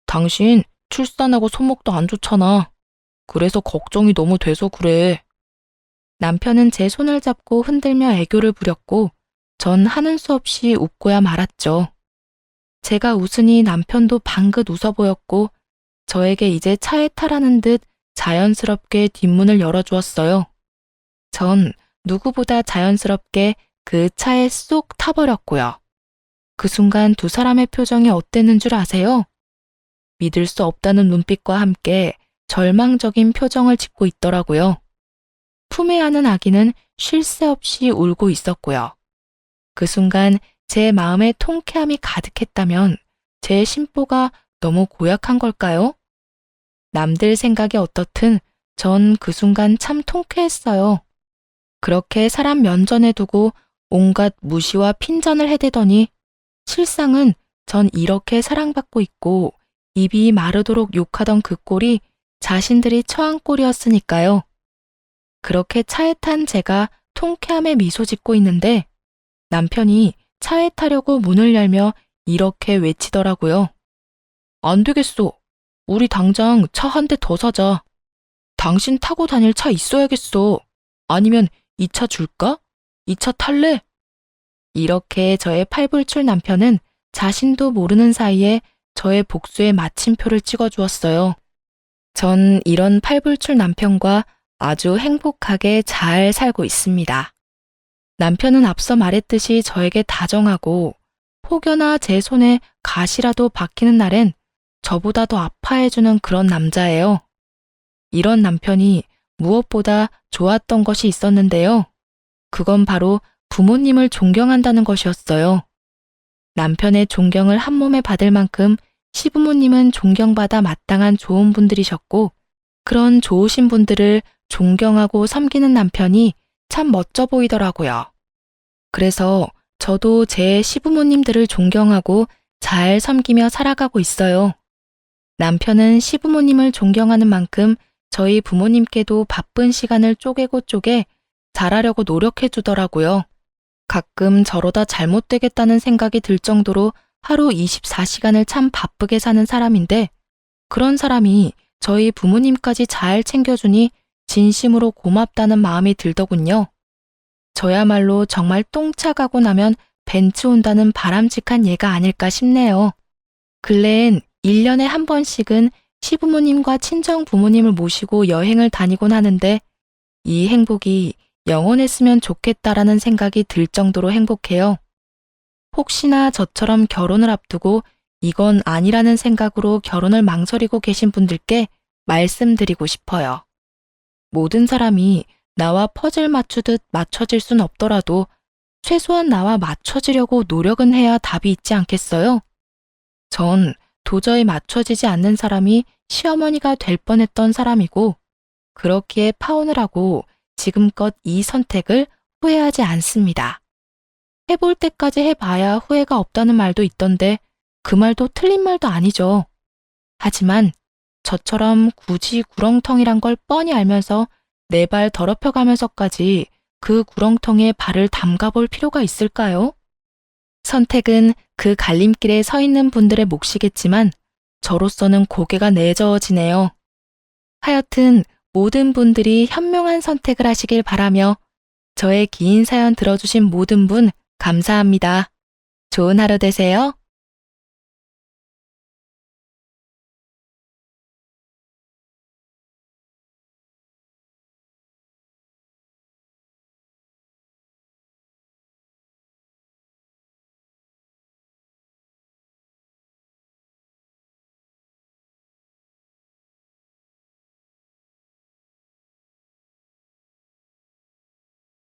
당신 출산하고 손목도 안 좋잖아. 그래서 걱정이 너무 돼서 그래. 남편은 제 손을 잡고 흔들며 애교를 부렸고 전 하는 수 없이 웃고야 말았죠. 제가 웃으니 남편도 방긋 웃어 보였고 저에게 이제 차에 타라는 듯 자연스럽게 뒷문을 열어주었어요. 전 누구보다 자연스럽게 그 차에 쏙 타버렸고요. 그 순간 두 사람의 표정이 어땠는 줄 아세요? 믿을 수 없다는 눈빛과 함께 절망적인 표정을 짓고 있더라고요. 품에 안은 아기는 쉴 새 없이 울고 있었고요. 그 순간 제 마음에 통쾌함이 가득했다면 제 심보가 너무 고약한 걸까요? 남들 생각이 어떻든 전 그 순간 참 통쾌했어요. 그렇게 사람 면전에 두고 온갖 무시와 핀잔을 해대더니 실상은 전 이렇게 사랑받고 있고 입이 마르도록 욕하던 그 꼴이 자신들이 처한 꼴이었으니까요. 그렇게 차에 탄 제가 통쾌함에 미소 짓고 있는데 남편이 차에 타려고 문을 열며 이렇게 외치더라고요. 안 되겠어. 우리 당장 차 한 대 더 사자. 당신 타고 다닐 차 있어야겠어. 아니면 이 차 줄까? 이 차 탈래? 이렇게 저의 팔불출 남편은 자신도 모르는 사이에 저의 복수의 마침표를 찍어주었어요. 전 이런 팔불출 남편과 아주 행복하게 잘 살고 있습니다. 남편은 앞서 말했듯이 저에게 다정하고 혹여나 제 손에 가시라도 박히는 날엔 저보다 더 아파해주는 그런 남자예요. 이런 남편이 무엇보다 좋았던 것이 있었는데요. 그건 바로 부모님을 존경한다는 것이었어요. 남편의 존경을 한 몸에 받을 만큼 시부모님은 존경받아 마땅한 좋은 분들이셨고 그런 좋으신 분들을 존경하고 섬기는 남편이 참 멋져 보이더라고요. 그래서 저도 제 시부모님들을 존경하고 잘 섬기며 살아가고 있어요. 남편은 시부모님을 존경하는 만큼 저희 부모님께도 바쁜 시간을 쪼개고 쪼개 잘하려고 노력해 주더라고요. 가끔 저러다 잘못되겠다는 생각이 들 정도로 하루 24시간을 참 바쁘게 사는 사람인데 그런 사람이 저희 부모님까지 잘 챙겨주니 진심으로 고맙다는 마음이 들더군요. 저야말로 정말 똥차 가고 나면 벤츠 온다는 바람직한 예가 아닐까 싶네요. 근래엔 1년에 한 번씩은 시부모님과 친정 부모님을 모시고 여행을 다니곤 하는데 이 행복이 영원했으면 좋겠다라는 생각이 들 정도로 행복해요. 혹시나 저처럼 결혼을 앞두고 이건 아니라는 생각으로 결혼을 망설이고 계신 분들께 말씀드리고 싶어요. 모든 사람이 나와 퍼즐 맞추듯 맞춰질 순 없더라도 최소한 나와 맞춰지려고 노력은 해야 답이 있지 않겠어요? 전 도저히 맞춰지지 않는 사람이 시어머니가 될 뻔했던 사람이고 그렇기에 파혼을 하고 지금껏 이 선택을 후회하지 않습니다. 해볼 때까지 해봐야 후회가 없다는 말도 있던데 그 말도 틀린 말도 아니죠. 하지만 저처럼 굳이 구렁텅이란 걸 뻔히 알면서 내 발 더럽혀가면서까지 그 구렁텅이에 발을 담가볼 필요가 있을까요? 선택은 그 갈림길에 서 있는 분들의 몫이겠지만 저로서는 고개가 내저어지네요. 하여튼 모든 분들이 현명한 선택을 하시길 바라며 저의 긴 사연 들어주신 모든 분 감사합니다. 좋은 하루 되세요.